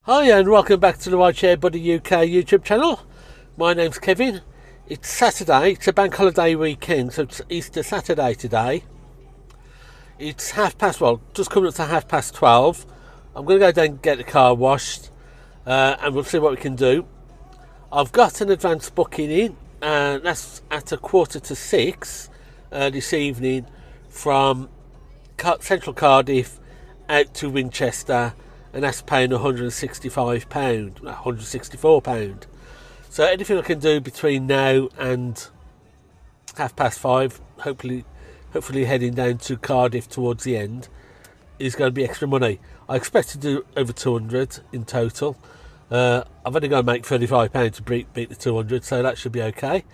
Hi and welcome back to the Rideshare Buddy UK YouTube channel. My name's Kevin. It's Saturday, it's a bank holiday weekend, so it's Easter Saturday today. It's just coming up to 12:30. I'm going to go down and get the car washed and we'll see what we can do. I've got an advance booking in and that's at 5:45 this evening from Central Cardiff out to Winchester, and that's paying £164. So anything I can do between now and 5:30, hopefully heading down to Cardiff towards the end, is going to be extra money. I expect to do over 200 in total. I've only got to make £35 to beat the 200, so that should be okay.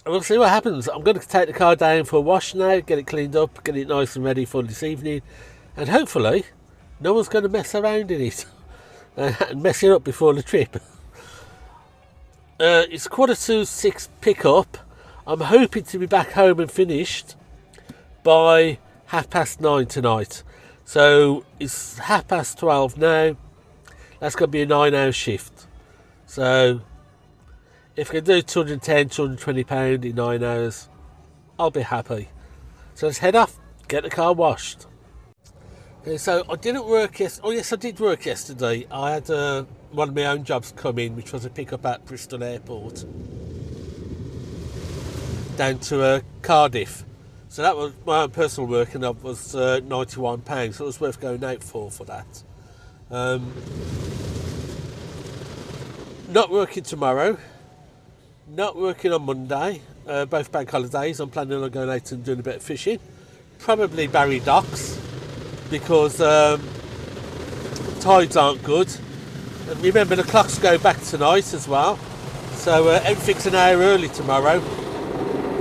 We'll see what happens. I'm going to take the car down for a wash now, get it cleaned up, get it nice and ready for this evening, and hopefully no one's going to mess around in it and mess it up before the trip. It's 5:45 pick-up. I'm hoping to be back home and finished by 9:30 tonight. So it's 12:30 now. That's going to be a 9-hour shift. So if I can do £220 in 9 hours, I'll be happy. So let's head off, get the car washed. Okay, so I didn't work yesterday. Oh yes, I did work yesterday. I had one of my own jobs come in, which was a pick-up at Bristol Airport down to Cardiff. So that was my own personal work, and that was £91. So it was worth going out for that. Not working tomorrow. Not working on Monday, both bank holidays. I'm planning on going out and doing a bit of fishing. Probably Barry Docks, because tides aren't good. And remember, the clocks go back tonight as well. So everything's an hour early tomorrow.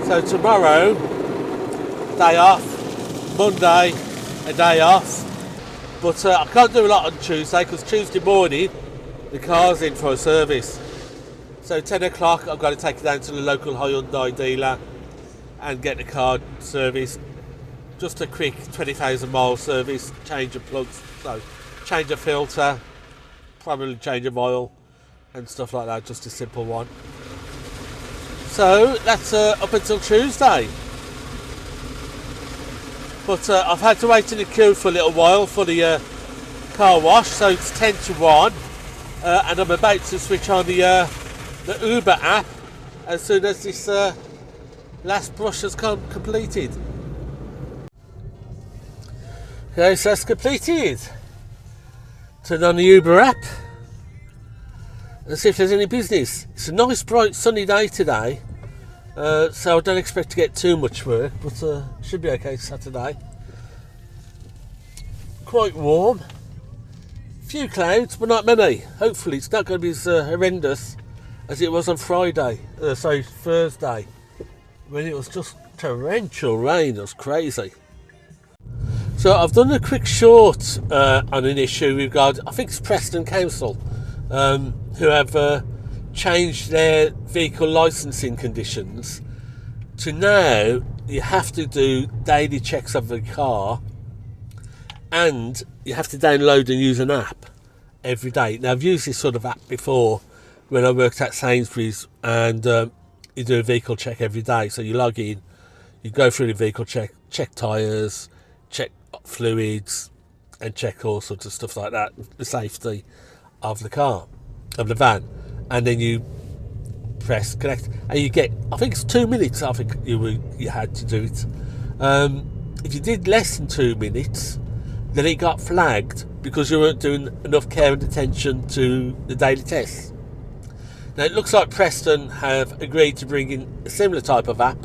So tomorrow, day off. Monday, a day off. But I can't do a lot on Tuesday, because Tuesday morning, the car's in for a service. So 10 o'clock, I've got to take it down to the local Hyundai dealer and get the car serviced. Just a quick 20,000 mile service, change of plugs, change of filter, probably change of oil and stuff like that, just a simple one. So that's up until Tuesday. But I've had to wait in the queue for a little while for the car wash, so it's 10 to 1 and I'm about to switch on the Uber app as soon as this last brush has completed. Okay, so that's completed. Turn on the Uber app and see if there's any business. It's a nice bright sunny day today, so I don't expect to get too much work, but should be okay Saturday. Quite warm. Few clouds, but not many. Hopefully it's not going to be as horrendous as it was on Thursday, when it was just torrential rain. It was crazy. So I've done a quick short on an issue we've got, I think it's Preston Council, who have changed their vehicle licensing conditions to now you have to do daily checks of the car and you have to download and use an app every day. Now I've used this sort of app before when I worked at Sainsbury's, and you do a vehicle check every day. So you log in, you go through the vehicle check tyres, check fluids, and check all sorts of stuff like that, the safety of the car, of the van, and then you press connect, and you get, I think it's 2 minutes. I think you had to do it. If you did less than 2 minutes, then it got flagged because you weren't doing enough care and attention to the daily tests. Now it looks like Preston have agreed to bring in a similar type of app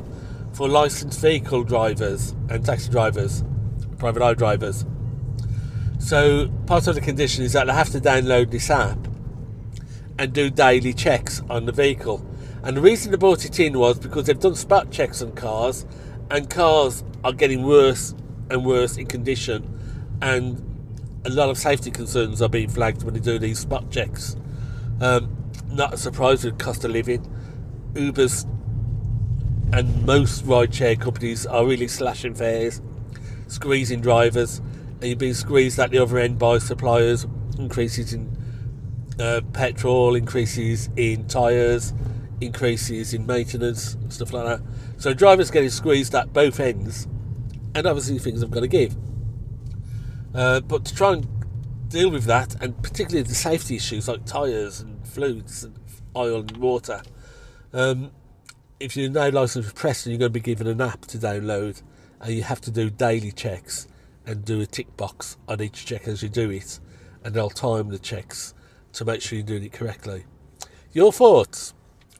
for licensed vehicle drivers and taxi drivers, private eye drivers. So part of the condition is that they have to download this app and do daily checks on the vehicle. And the reason they brought it in was because they've done spot checks on cars, and cars are getting worse and worse in condition, and a lot of safety concerns are being flagged when they do these spot checks. Not a surprise with cost of living. Uber's and most rideshare companies are really slashing fares, squeezing drivers, and you're being squeezed at the other end by suppliers, increases in petrol, increases in tyres, increases in maintenance and stuff like that. So drivers getting squeezed at both ends, and obviously things have got to give. But to try and deal with that, and particularly the safety issues like tyres and fluids and oil and water, if you're no licensed with Preston, you're going to be given an app to download, and you have to do daily checks and do a tick box on each check as you do it, and they'll time the checks to make sure you're doing it correctly. Your thoughts?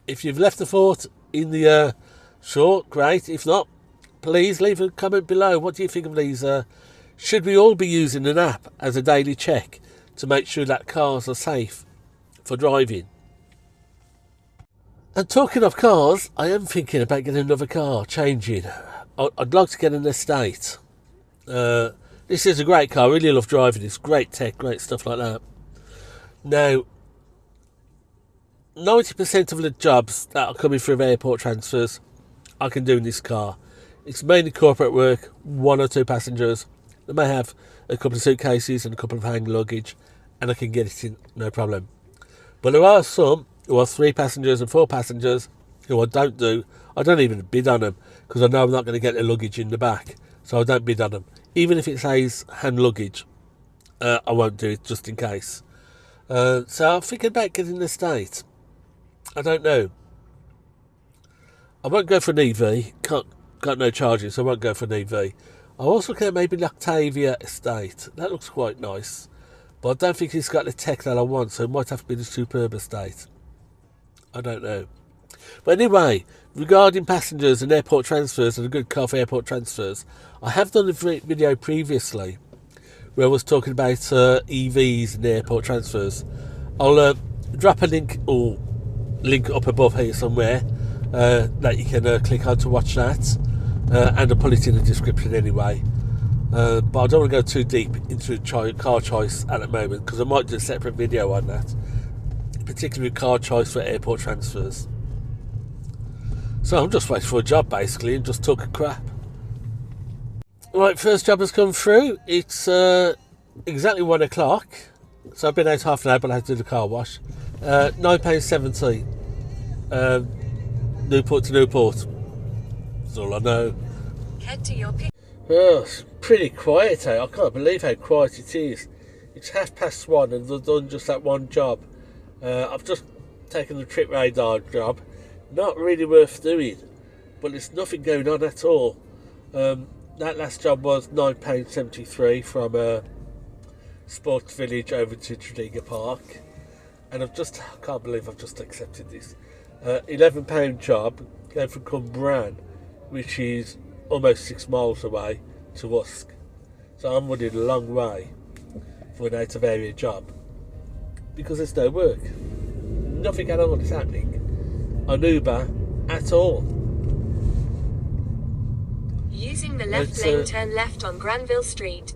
If you've left a thought in the short, great. If not, please leave a comment below. What do you think of these? Should we all be using an app as a daily check to make sure that cars are safe for driving? And talking of cars, I am thinking about getting another car, changing. I'd like to get an estate. This is a great car, I really love driving. It's great tech, great stuff like that. Now, 90% of the jobs that are coming through airport transfers, I can do in this car. It's mainly corporate work, 1 or 2 passengers. They may have a couple of suitcases and a couple of hang luggage, and I can get it in, no problem. But there are some who are 3 passengers and 4 passengers who I don't do. I don't even bid on them because I know I'm not going to get the luggage in the back, so I don't bid on them. Even if it says hand luggage, I won't do it just in case. So I'm thinking about getting an estate. I don't know. I won't go for an EV. Got no charging, so I won't go for an EV. I also looking at maybe Octavia estate. That looks quite nice, but I don't think it's got the tech that I want, so it might have to be the Superb estate. I don't know. But anyway, regarding passengers and airport transfers and a good car for airport transfers, I have done a video previously where I was talking about EVs and airport transfers. I'll drop a link up above here somewhere that you can click on to watch that, and I'll put it in the description anyway. But I don't want to go too deep into car choice at the moment because I might do a separate video on that, particularly car choice for airport transfers. So I'm just waiting for a job basically and just talking crap. Right, first job has come through. It's exactly 1 o'clock, so I've been out half an hour, but I had to do the car wash. £9.70, Newport to Newport. That's all I know. Head to your pick. Oh, it's pretty quiet out. I can't believe how quiet it is. It's 1:30 and I've done just that one job. I've just taken the trip radar job. Not really worth doing, but there's nothing going on at all. That last job was £9.73 from Sports Village over to Tredegar Park, and I can't believe I've just accepted this. £11 job going from Cumbran, which is almost 6 miles away, to Usk. So I'm running a long way for an out of area job because there's no work. Nothing at all is happening on Uber at all. Using the left lane, turn left on Granville Street.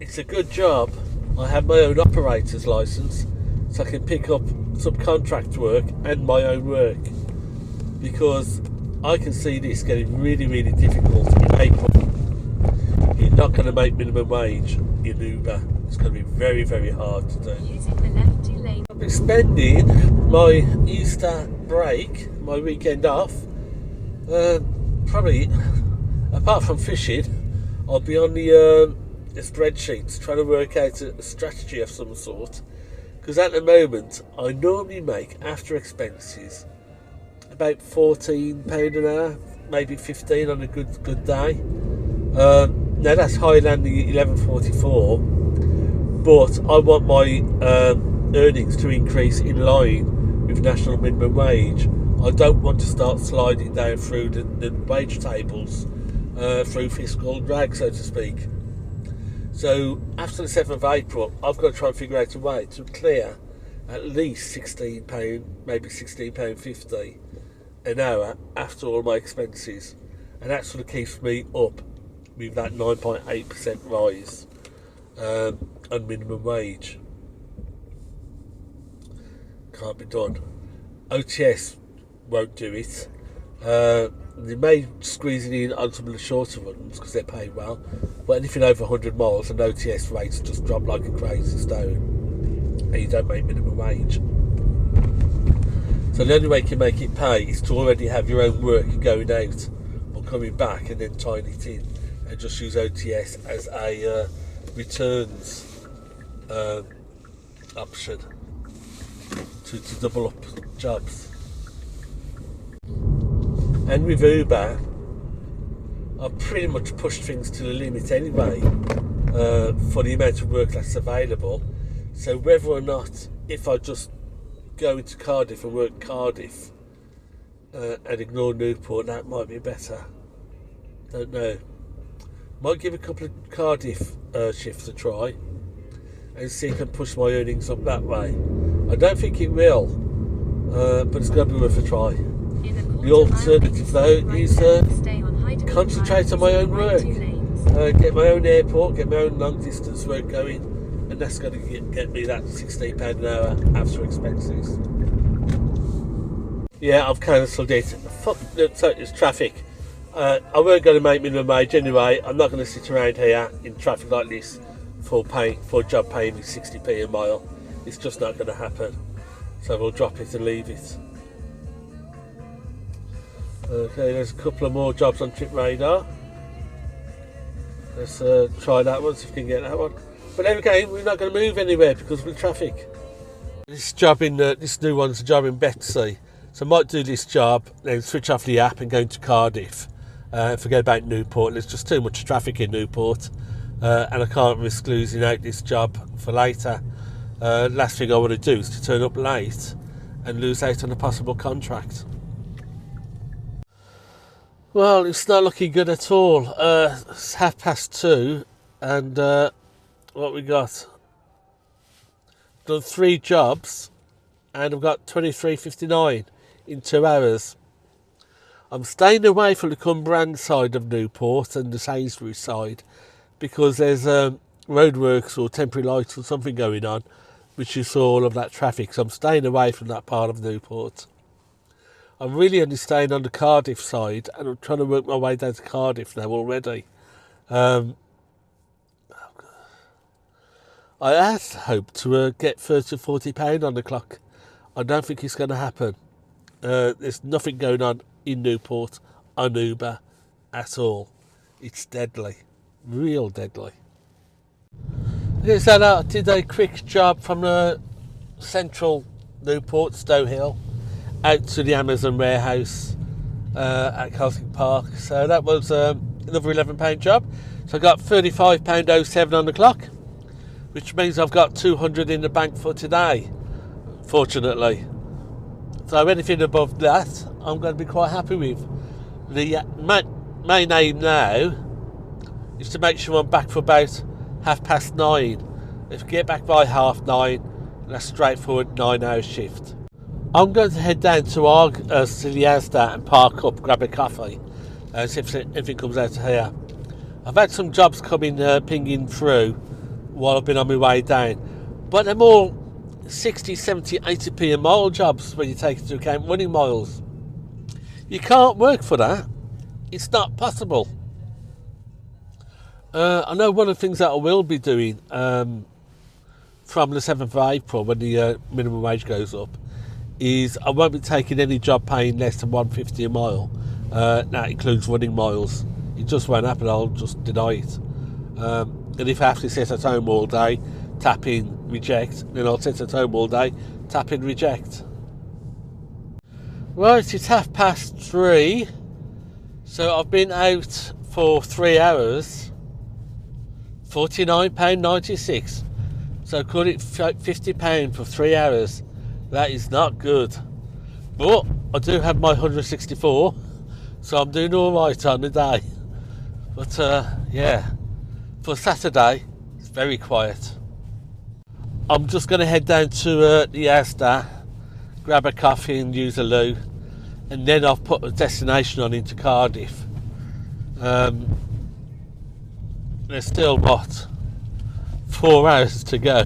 It's a good job. I have my own operator's licence, so I can pick up subcontract work and my own work, because I can see this getting really, really difficult in April. You're not going to make minimum wage in Uber. It's going to be very, very hard to do. Using the left 2 lane. I've been spending my Easter break, my weekend off, probably, apart from fishing, I'll be on the spreadsheets trying to work out a strategy of some sort, because at the moment I normally make after expenses about £14 an hour, maybe 15 on a good day. Now that's higher than the 11.44, but I want my earnings to increase in line with national minimum wage. I don't want to start sliding down through the wage tables through fiscal drag, so to speak. So after the 7th of April, I've got to try and figure out a way to clear at least £16, maybe £16.50 an hour after all my expenses, and that sort of keeps me up with that 9.8% rise on minimum wage. Can't be done. OTS won't do it. They may squeeze it in on some of the shorter runs because they're paid well, but anything over 100 miles and OTS rates just drop like a crazy stone, and you don't make minimum wage. So the only way you can make it pay is to already have your own work going out or coming back, and then tying it in, and just use OTS as a returns option to double up jobs. And with Uber, I've pretty much pushed things to the limit anyway for the amount of work that's available. So whether or not, if I just go into Cardiff and work Cardiff and ignore Newport, that might be better. Don't know. Might give a couple of Cardiff shifts a try and see if I can push my earnings up that way. I don't think it will, but it's going to be worth a try. The alternative though is concentrate on my own work, get my own airport, get my own long distance work going, and that's going to get me that £16 an hour after expenses. Yeah, I've cancelled it. Fuck, it's traffic. I weren't going to make minimum wage anyway. I'm not going to sit around here in traffic like this for a job paying me 60p a mile. It's just not going to happen. So we'll drop it and leave it. Okay, there's a couple of more jobs on Trip Radar. Let's try that one, see if we can get that one. But then again, we're not going to move anywhere because of the traffic. This new one's a job in Betsy. So I might do this job, then switch off the app and go into Cardiff. Forget about Newport. There's just too much traffic in Newport. And I can't risk losing out this job for later. Last thing I want to do is to turn up late and lose out on a possible contract. Well, it's not looking good at all. It's 2:30, and what we got? Done 3 jobs, and I've got 23.59 in 2 hours. I'm staying away from the Cumbrand side of Newport and the Sainsbury side because there's roadworks or temporary lights or something going on, which is all of that traffic. So I'm staying away from that part of Newport. I'm really only staying on the Cardiff side, and I'm trying to work my way down to Cardiff now already. I had hoped to get £30 or £40 on the clock. I don't think it's going to happen. There's nothing going on in Newport on Uber at all. It's deadly, real deadly. Okay, so I did a quick job from the central Newport, Stowe Hill, out to the Amazon warehouse at Celtic Park. So that was another £11 job. So I got £35.07 on the clock, which means I've got 200 in the bank for today, fortunately. So anything above that, I'm going to be quite happy with. The main aim now is to make sure I'm back for about 9:30. If I get back by 9:30, that's a straightforward 9-hour shift. I'm going to head down to the Asda and park up, grab a coffee, see if anything comes out of here. I've had some jobs coming, pinging through while I've been on my way down, but they're more 60, 70, 80p a mile jobs when you take into account running miles. You can't work for that. It's not possible. I know one of the things that I will be doing from the 7th of April when the minimum wage goes up is I won't be taking any job paying less than £1.50 a mile. That includes running miles. It just won't happen. I'll just deny it. And if I have to sit at home all day, tap in reject, then I'll sit at home all day, tap in reject. Right, it's 3:30, so I've been out for 3 hours, £49.96. So call it £50 for 3 hours. That is not good. But I do have my 164, so I'm doing all right on the day. But yeah, for Saturday, it's very quiet. I'm just going to head down to the Asda, grab a coffee and use a loo, and then I'll put a destination on into Cardiff. There's still, 4 hours to go,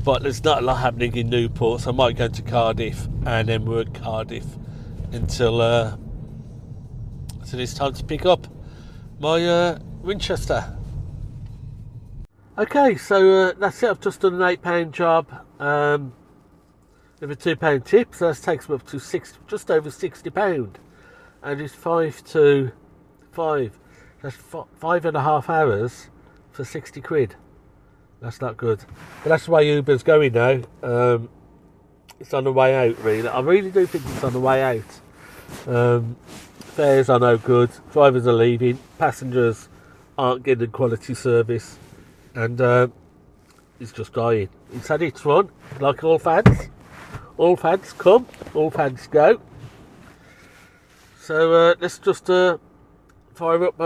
but there's not a lot happening in Newport, so I might go to Cardiff and then work Cardiff until So it's time to pick up my Winchester. Okay, so that's it. I've just done an £8 job with a £2 tip, so that takes me up to just over £60, and it's 5 to 5. That's 5.5 hours for 60 quid. That's not good, but that's the way Uber's going now. It's on the way out, really. I really do think it's on the way out. Fares are no good, drivers are leaving, passengers aren't getting quality service, and it's just dying. It's had its run, like all fads. All fads come, all fads go. So let's just fire up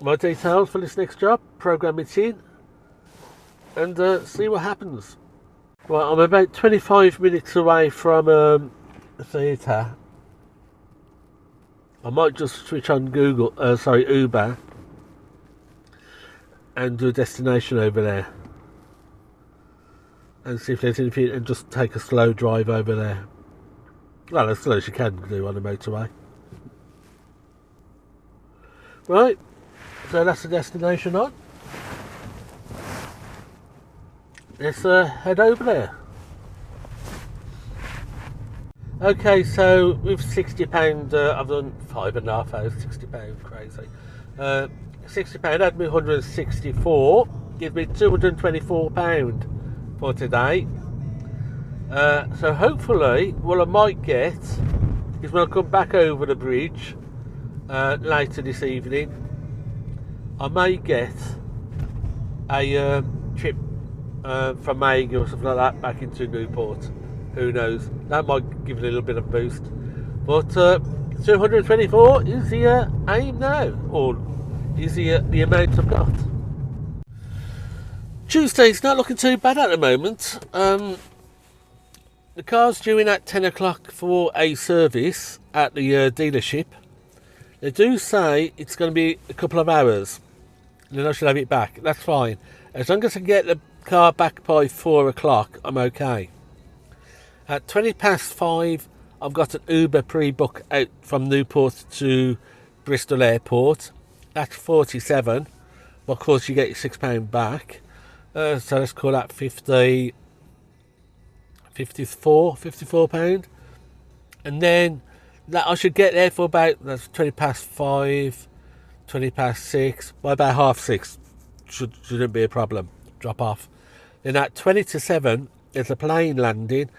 my details for this next job, program it in, and see what happens. Right, I'm about 25 minutes away from the theatre. I might just switch on Uber, and do a destination over there, and see if there's anything, and just take a slow drive over there. Well, as slow as you can do on the motorway. Right, so that's the destination on. Let's head over there. Okay, so with £60, I've done 5.5 hours, £60, crazy. £60 had me 164, gives me £224 for today. So hopefully, what I might get is when I come back over the bridge later this evening, I may get a trip from Maiga or something like that back into Newport. Who knows? That might give it a little bit of boost. But 224 is the aim now, or is the amount I've got. Tuesday's not looking too bad at the moment. The car's due in at 10 o'clock for a service at the dealership. They do say it's going to be a couple of hours, and then I should have it back. That's fine. As long as I get the car back by 4 o'clock, I'm okay. At 5:20, I've got an Uber pre-book out from Newport to Bristol Airport. That's 47. Well, of course, you get your £6 back. So let's call that 54 pound, and then that I should get there for about, that's 5:20, 6, by about 6:30 shouldn't be a problem. Drop off. Then at 7, there's a plane landing,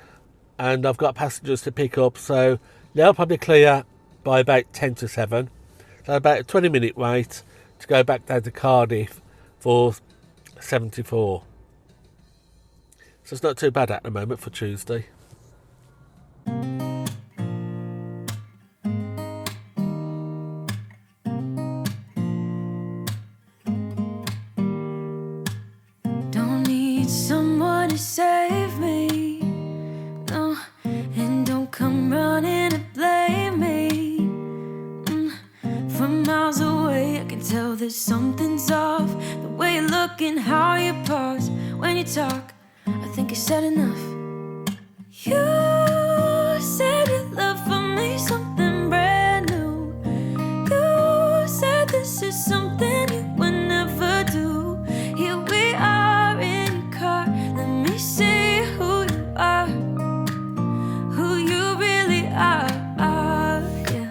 and I've got passengers to pick up, so they'll probably clear by about 7. So about a 20-minute wait to go back down to Cardiff for 74. So it's not too bad at the moment for Tuesday. Don't need someone to save me, no, and don't come running to blame me. From miles away I can tell that something's off. The way you look and how you pause when you talk, I think you said enough. You said your love for me something brand new. You said this is something you would never do. Here we are in your car. Let me see who you are, who you really are. Yeah.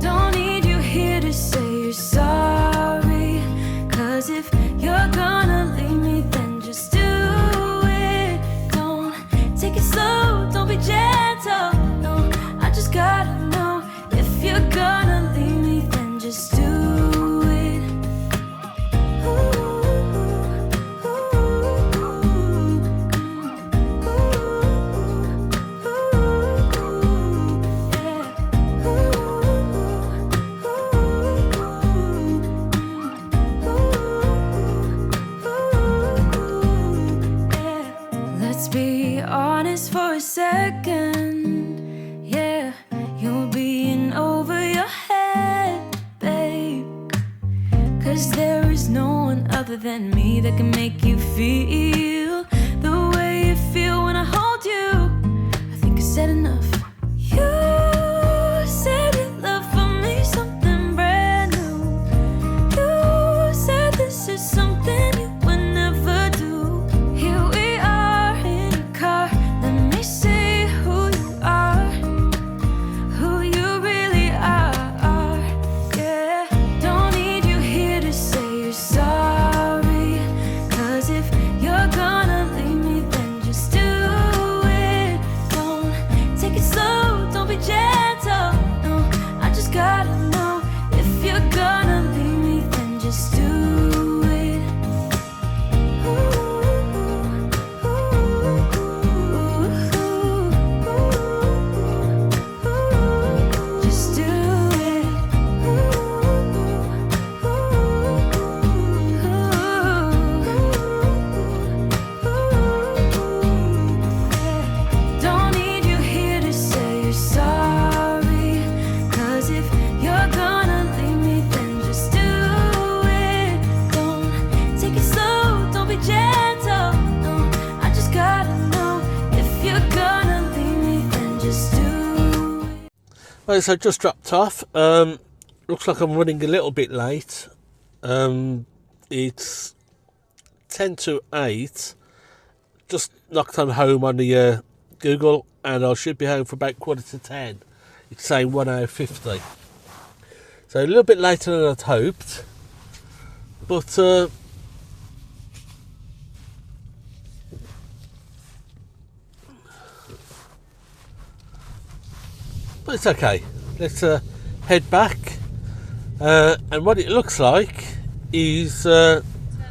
Don't need you here to say you're sorry, 'cause if you're gonna leave me, then just do it. Don't take it slow, don't be gentle. No, I just gotta know, if you're gonna leave me, then just do it. Ooh, ooh, Let's be honest for a second. Yeah, you're being over your head, babe. 'Cause there is no one other than me that can make you feel the way you feel when I hold you. I think I said enough. You Right, so just dropped off. Looks like I'm running a little bit late. It's 10 to 8. Just knocked on home on the Google, and I should be home for about 9:45. It's saying 1 hour 50. So a little bit later than I'd hoped. But it's okay. Let's head back. And what it looks like is Turn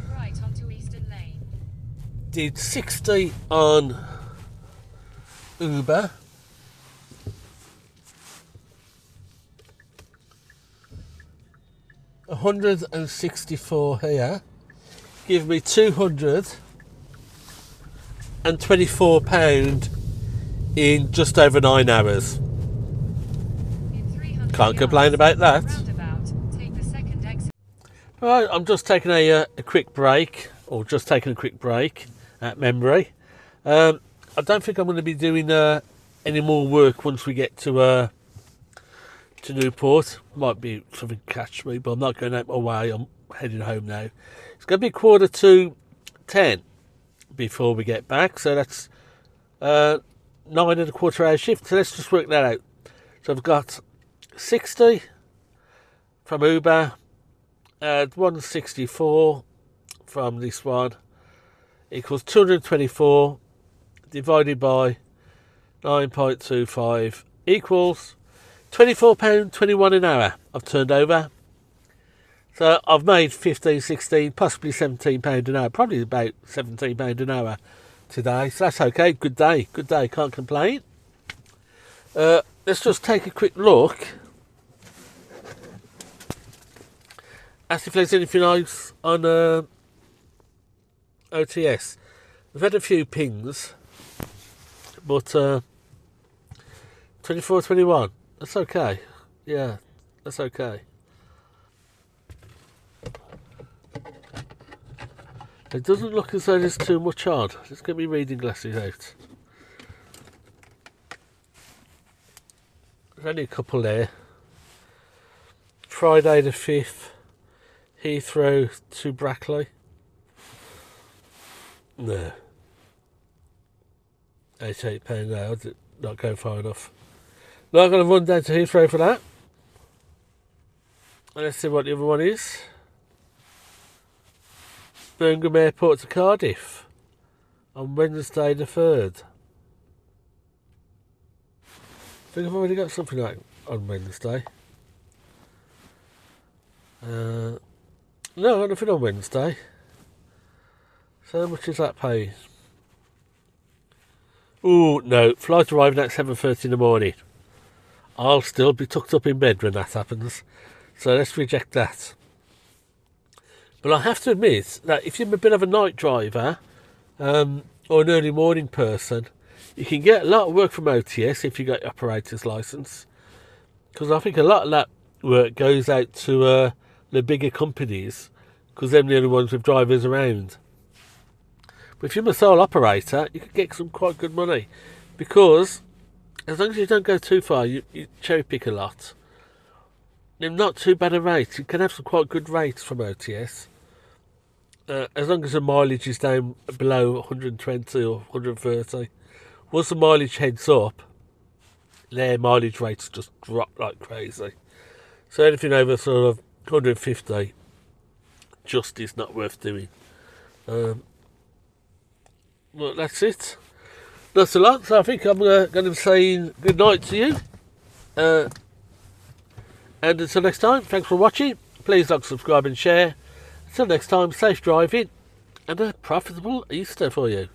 right onto Eastern Lane. did 60 on Uber. £164 here. Give me £224 in just over 9 hours. Can't complain about that. Right, I'm just taking a quick break, or just taking a quick break at Memory. I don't think I'm going to be doing any more work once we get to Newport. Might be something catch me, but I'm not going out my way. I'm heading home now. It's going to be 9:45 before we get back, so that's 9.25 hour shift. So let's just work that out. So I've got 60 from Uber, 164 from this one equals 224 divided by 9.25 equals £24.21 an hour I've turned over. So I've made 15, 16, possibly £17 an hour, probably about £17 an hour today. So that's okay, good day, can't complain. Let's just take a quick look. Ask if there's anything else on OTS. We've had a few pings, but 24.21. That's okay. Yeah, that's okay. It doesn't look as though there's too much on. Let's get my reading glasses out. There's only a couple there. Friday the 5th. Heathrow to Brackley. No. £88 now. Not going far enough. Not going to run down to Heathrow for that. Let's see what the other one is. Birmingham Airport to Cardiff on Wednesday the 3rd. I think I've already got something like on Wednesday. No, I've got nothing on Wednesday. So how much is that pay? Ooh, no. Flight arriving at 7:30 in the morning. I'll still be tucked up in bed when that happens. So let's reject that. But I have to admit that if you're a bit of a night driver or an early morning person, you can get a lot of work from OTS if you got your operator's licence. Because I think a lot of that work goes out to the bigger companies, because they're the only ones with drivers around. But if you're a sole operator, you can get some quite good money, because as long as you don't go too far, you cherry pick a lot. They're not too bad a rate. You can have some quite good rates from OTS. As long as the mileage is down below 120 or 130. Once the mileage heads up, their mileage rates just drop like crazy. So anything over sort of 150 just is not worth doing. Well, that's it. That's a lot. So I think I'm going to be saying good night to you. And until next time, thanks for watching. Please like, subscribe and share. Until next time, safe driving and a profitable Easter for you.